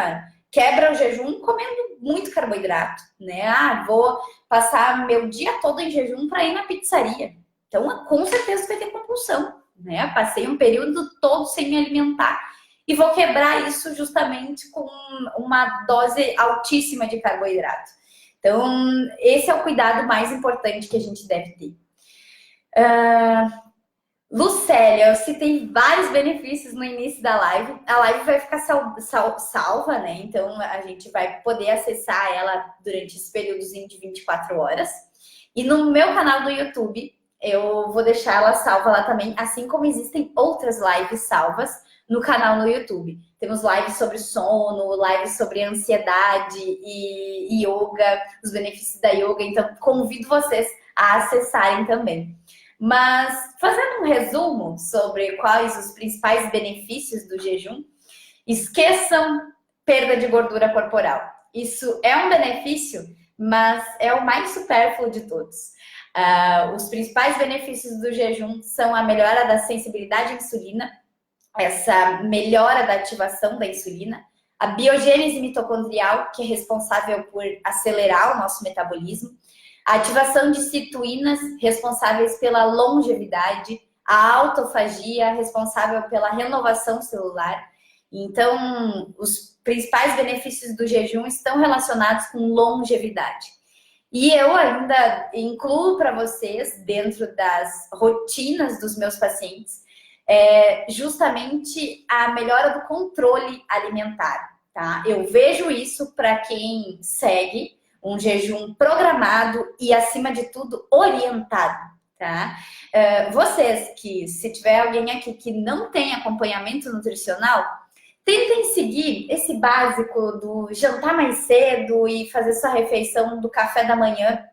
quebra o jejum comendo muito carboidrato, né? Ah, vou passar meu dia todo em jejum para ir na pizzaria. Então, com certeza vai ter compulsão, né? Passei um período todo sem me alimentar e vou quebrar isso justamente com uma dose altíssima de carboidrato. Então, esse é o cuidado mais importante que a gente deve ter. Lucélia, eu citei vários benefícios no início da live. A live vai ficar salva, né? Então, a gente vai poder acessar ela durante esse períodozinho de 24 horas. E no meu canal do YouTube, eu vou deixar ela salva lá também, assim como existem outras lives salvas no canal no YouTube. Temos lives sobre sono, lives sobre ansiedade e yoga, os benefícios da yoga. Então, convido vocês a acessarem também. Mas, fazendo um resumo sobre quais os principais benefícios do jejum, esqueçam perda de gordura corporal. Isso é um benefício, mas é o mais supérfluo de todos. Os principais benefícios do jejum são a melhora da sensibilidade à insulina, essa melhora da ativação da insulina, a biogênese mitocondrial, que é responsável por acelerar o nosso metabolismo, a ativação de citoínas, responsáveis pela longevidade, a autofagia, responsável pela renovação celular. Então, os principais benefícios do jejum estão relacionados com longevidade. E eu ainda incluo para vocês, dentro das rotinas dos meus pacientes, justamente a melhora do controle alimentar, tá? Eu vejo isso para quem segue um jejum programado e, acima de tudo, orientado, tá? Vocês que, se tiver alguém aqui que não tem acompanhamento nutricional, tentem seguir esse básico do jantar mais cedo e fazer sua refeição do café da manhã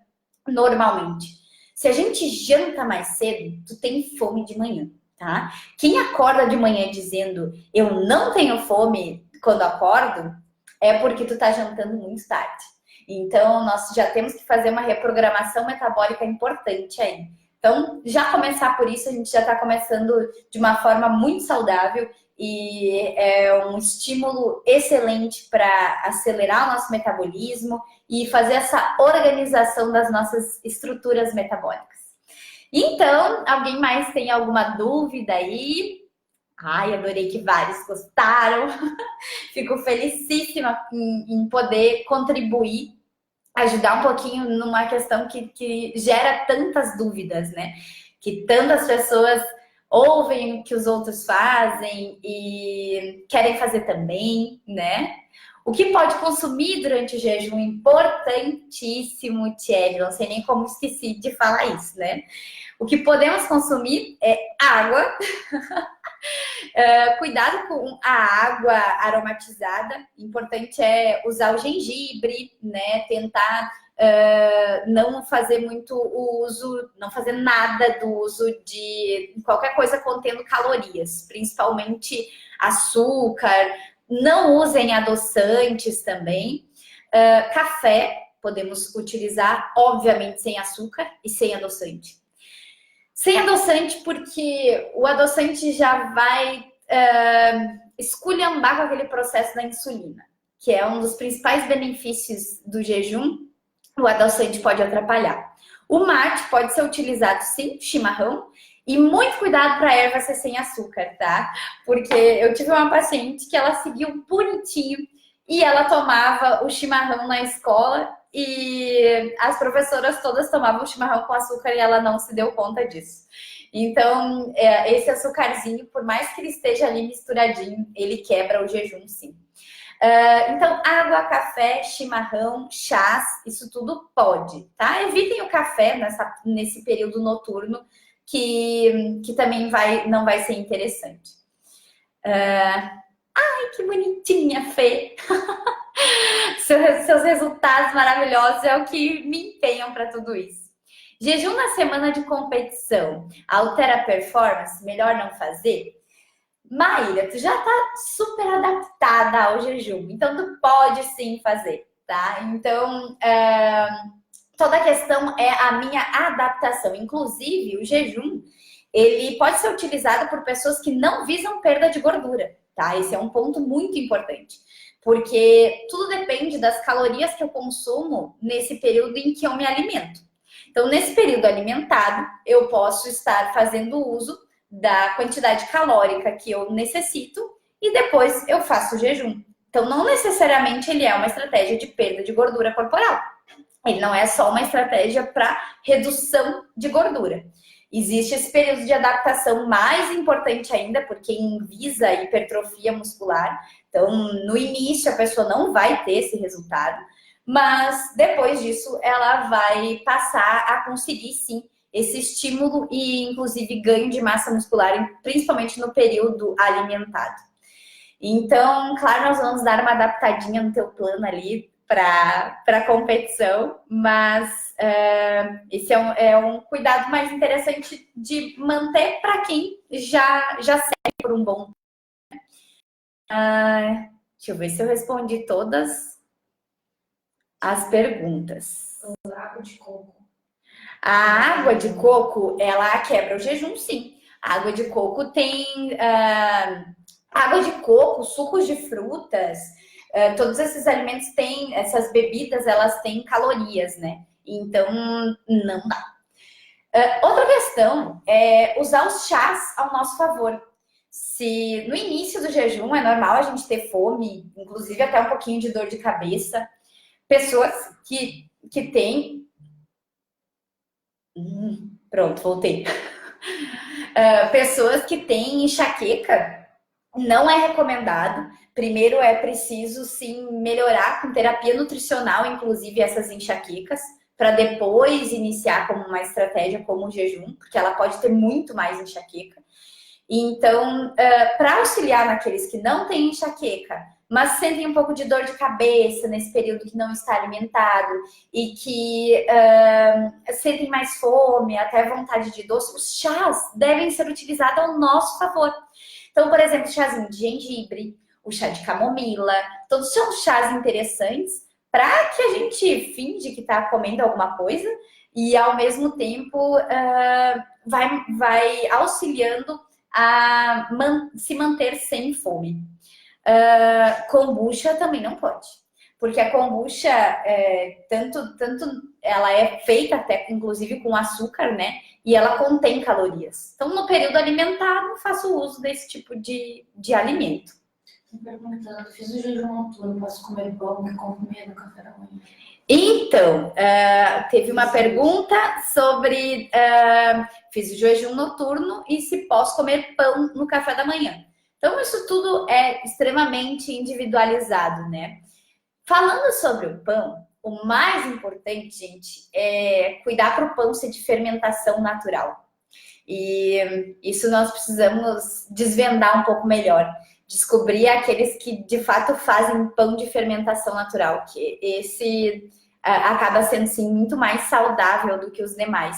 normalmente. Se a gente janta mais cedo, tu tem fome de manhã, tá? Quem acorda de manhã dizendo eu não tenho fome quando acordo, é porque tu tá jantando muito tarde. Então, nós já temos que fazer uma reprogramação metabólica importante aí. Então, já começar por isso, a gente já está começando de uma forma muito saudável e é um estímulo excelente para acelerar o nosso metabolismo e fazer essa organização das nossas estruturas metabólicas. Então, alguém mais tem alguma dúvida aí? Ai, adorei que vários gostaram. Fico felicíssima em poder contribuir, ajudar um pouquinho numa questão que gera tantas dúvidas, né? Que tantas pessoas ouvem o que os outros fazem e querem fazer também, né? O que pode consumir durante o jejum? Importantíssimo, Thierry. Não sei nem como esqueci de falar isso, né? O que podemos consumir é água. Cuidado com a água aromatizada. Importante é usar o gengibre, né? Tentar não fazer muito uso, não fazer nada do uso de qualquer coisa contendo calorias, principalmente açúcar. Não usem adoçantes também. Café podemos utilizar, obviamente, sem açúcar e sem adoçante. Sem adoçante, porque o adoçante já vai esculhambar com aquele processo da insulina, que é um dos principais benefícios do jejum. o adoçante pode atrapalhar. O mate pode ser utilizado sim, chimarrão, e muito cuidado para a erva ser sem açúcar, tá? Porque eu tive uma paciente que ela seguiu bonitinho e ela tomava o chimarrão na escola e as professoras todas tomavam chimarrão com açúcar e ela não se deu conta disso. Então, esse açucarzinho, por mais que ele esteja ali misturadinho, ele quebra o jejum, sim. Então, água, café, chimarrão, chás, isso tudo pode, tá? Evitem o café nesse período noturno, que também não vai ser interessante. Ai, que bonitinha, Fê! Seus resultados maravilhosos é o que me empenham para tudo isso. Jejum na semana de competição altera a performance? Melhor não fazer? Maíra, tu já tá super adaptada ao jejum, então tu pode sim fazer, tá? Então, toda a questão é a minha adaptação. Inclusive, o jejum, ele pode ser utilizado por pessoas que não visam perda de gordura, tá? Esse é um ponto muito importante. Porque tudo depende das calorias que eu consumo nesse período em que eu me alimento. Então, nesse período alimentado, eu posso estar fazendo uso da quantidade calórica que eu necessito e depois eu faço o jejum. Então, não necessariamente ele é uma estratégia de perda de gordura corporal. Ele não é só uma estratégia para redução de gordura. Existe esse período de adaptação mais importante ainda, porque visa hipertrofia muscular. Então, no início, a pessoa não vai ter esse resultado, mas depois disso, ela vai passar a conseguir, sim, esse estímulo e, inclusive, ganho de massa muscular, principalmente no período alimentado. Então, claro, nós vamos dar uma adaptadinha no teu plano ali para a competição, mas esse é um cuidado mais interessante de manter para quem já segue por um bom tempo. Deixa eu ver se eu respondi todas as perguntas. Água de coco. A água de coco, ela quebra o jejum, sim. A água de coco tem... água de coco, sucos de frutas, todos esses alimentos têm... Essas bebidas, elas têm calorias, né? Então, não dá. Outra questão é usar os chás ao nosso favor. Se no início do jejum é normal a gente ter fome, inclusive até um pouquinho de dor de cabeça, pessoas que têm... Pronto, voltei. Pessoas que têm enxaqueca, não é recomendado. Primeiro é preciso, sim, melhorar com terapia nutricional, inclusive essas enxaquecas, para depois iniciar como uma estratégia como o jejum, porque ela pode ter muito mais enxaqueca. Então, para auxiliar naqueles que não têm enxaqueca, mas sentem um pouco de dor de cabeça nesse período que não está alimentado e que sentem mais fome, até vontade de doce, os chás devem ser utilizados ao nosso favor. Então, por exemplo, o chazinho de gengibre, o chá de camomila, todos são chás interessantes para que a gente finge que está comendo alguma coisa e, ao mesmo tempo, vai auxiliando a se manter sem fome. Kombucha também não pode, porque a kombucha tanto ela é feita até inclusive com açúcar, né? E ela contém calorias. Então, no período alimentado, faço uso desse tipo de alimento. Perguntando, fiz o jejum noturno, posso comer pão que comer no café da manhã? Então, teve uma pergunta sobre fiz o jejum noturno e se posso comer pão no café da manhã. Então, isso tudo é extremamente individualizado, né? Falando sobre o pão, o mais importante, gente, é cuidar para o pão ser de fermentação natural. E isso nós precisamos desvendar um pouco melhor. Descobrir aqueles que, de fato, fazem pão de fermentação natural, que esse acaba sendo, sim, muito mais saudável do que os demais.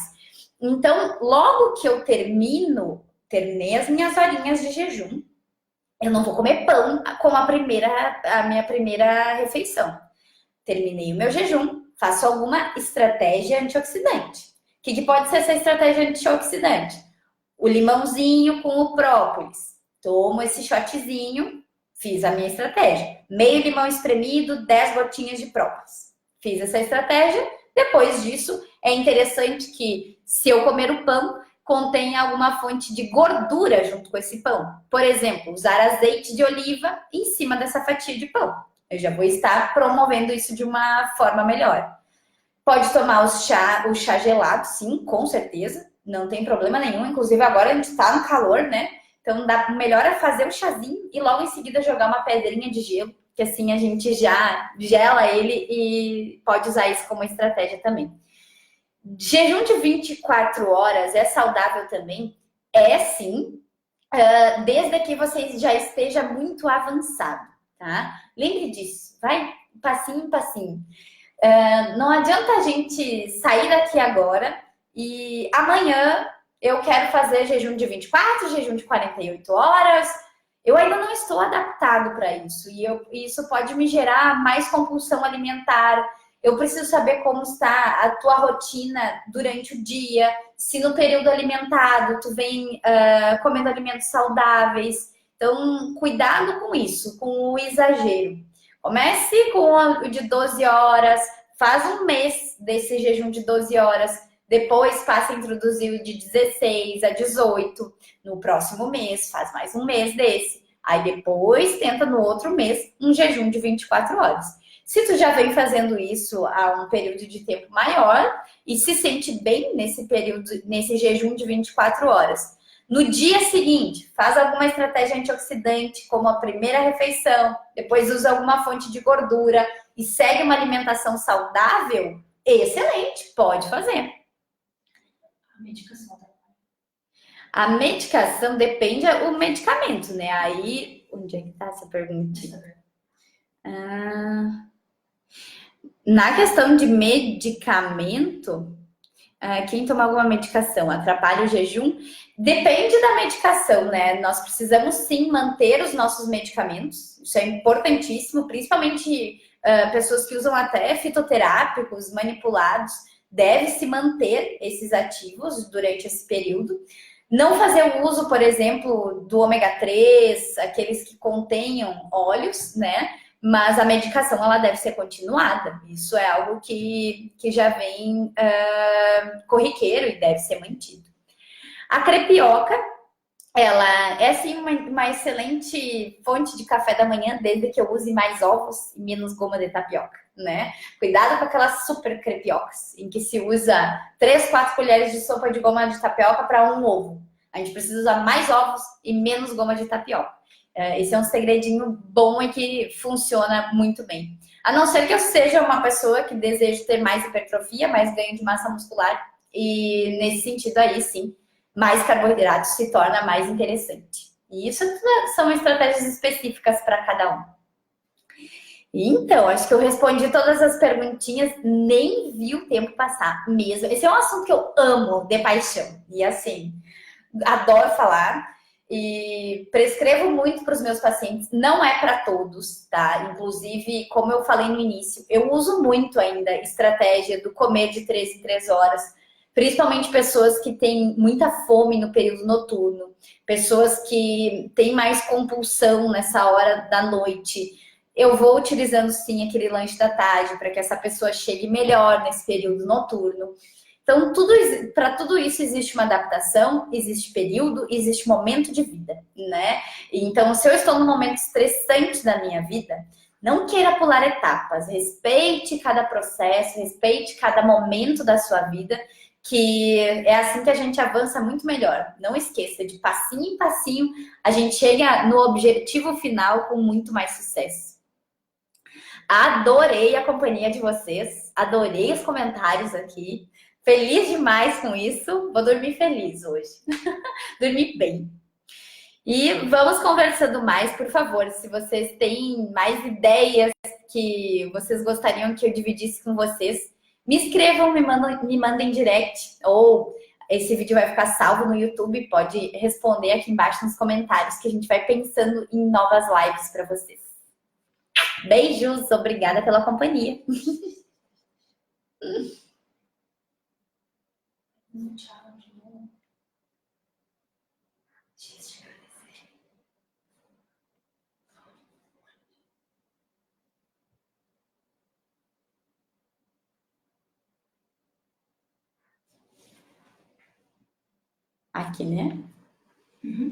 Então, logo que eu terminei as minhas horinhas de jejum, eu não vou comer pão como a minha primeira refeição. Terminei o meu jejum, faço alguma estratégia antioxidante. O que pode ser essa estratégia antioxidante? O limãozinho com o própolis. Tomo esse shotzinho, fiz a minha estratégia. Meio limão espremido, 10 gotinhas de própolis. Fiz essa estratégia, Depois disso, é interessante que se eu comer o pão, contenha alguma fonte de gordura junto com esse pão. Por exemplo, usar azeite de oliva em cima dessa fatia de pão. Eu já vou estar promovendo isso de uma forma melhor. Pode tomar o chá gelado, sim, com certeza. Não tem problema nenhum. Inclusive, agora a gente tá no calor, né? Então, melhor é fazer o chazinho e logo em seguida jogar uma pedrinha de gelo, que assim a gente já gela ele e pode usar isso como estratégia também. Jejum de 24 horas é saudável também? É sim, desde que você já esteja muito avançado, tá? Lembre disso, vai passinho em passinho. Não adianta a gente sair daqui agora e amanhã eu quero fazer jejum de 24, jejum de 48 horas. Eu ainda não estou adaptado para isso e isso pode me gerar mais compulsão alimentar. Eu preciso saber como está a tua rotina durante o dia, se no período alimentado tu vem comendo alimentos saudáveis. Então, cuidado com isso, com o exagero. Comece com o de 12 horas, faz um mês desse jejum de 12 horas, depois passa a introduzir o de 16 a 18. No próximo mês, faz mais um mês desse. Aí depois tenta no outro mês um jejum de 24 horas. Se tu já vem fazendo isso há um período de tempo maior e se sente bem nesse período, nesse jejum de 24 horas, no dia seguinte, faz alguma estratégia antioxidante, como a primeira refeição, depois usa alguma fonte de gordura e segue uma alimentação saudável, excelente, pode fazer. A medicação. A medicação depende do medicamento, né? Aí, onde é que tá essa pergunta? Na questão de medicamento, quem toma alguma medicação atrapalha o jejum? Depende da medicação, né? Nós precisamos sim manter os nossos medicamentos, isso é importantíssimo, principalmente pessoas que usam até fitoterápicos manipulados, deve-se manter esses ativos durante esse período. Não fazer o uso, por exemplo, do ômega 3, aqueles que contenham óleos, né? Mas a medicação ela deve ser continuada. Isso é algo que já vem corriqueiro e deve ser mantido. A crepioca, ela é sim uma excelente fonte de café da manhã, desde que eu use mais ovos e menos goma de tapioca, né? Cuidado com aquelas super crepiocas, em que se usa 3, 4 colheres de sopa de goma de tapioca para um ovo. A gente precisa usar mais ovos e menos goma de tapioca. Esse é um segredinho bom e que funciona muito bem. A não ser que eu seja uma pessoa que deseja ter mais hipertrofia, mais ganho de massa muscular. E nesse sentido aí, sim, mais carboidrato se torna mais interessante. E isso são estratégias específicas para cada um. Então, acho que eu respondi todas as perguntinhas, nem vi o tempo passar mesmo. Esse é um assunto que eu amo de paixão. E assim, adoro falar. E prescrevo muito para os meus pacientes, não é para todos, tá? Inclusive, como eu falei no início, eu uso muito ainda a estratégia do comer de 3 em 3 horas, principalmente pessoas que têm muita fome no período noturno, pessoas que têm mais compulsão nessa hora da noite. Eu vou utilizando sim aquele lanche da tarde para que essa pessoa chegue melhor nesse período noturno. Então, para tudo isso existe uma adaptação, existe período, existe momento de vida, né? Então, se eu estou num momento estressante da minha vida, não queira pular etapas, respeite cada processo, respeite cada momento da sua vida, que é assim que a gente avança muito melhor. Não esqueça, de passinho em passinho, a gente chega no objetivo final com muito mais sucesso. Adorei a companhia de vocês, adorei os comentários aqui. Feliz demais com isso. Vou dormir feliz hoje. Dormir bem. E vamos conversando mais, por favor. Se vocês têm mais ideias que vocês gostariam que eu dividisse com vocês, me escrevam, me mandem direct. Ou esse vídeo vai ficar salvo no YouTube. Pode responder aqui embaixo nos comentários que a gente vai pensando em novas lives para vocês. Beijos, obrigada pela companhia. Tchau. aqui, né? Uhum.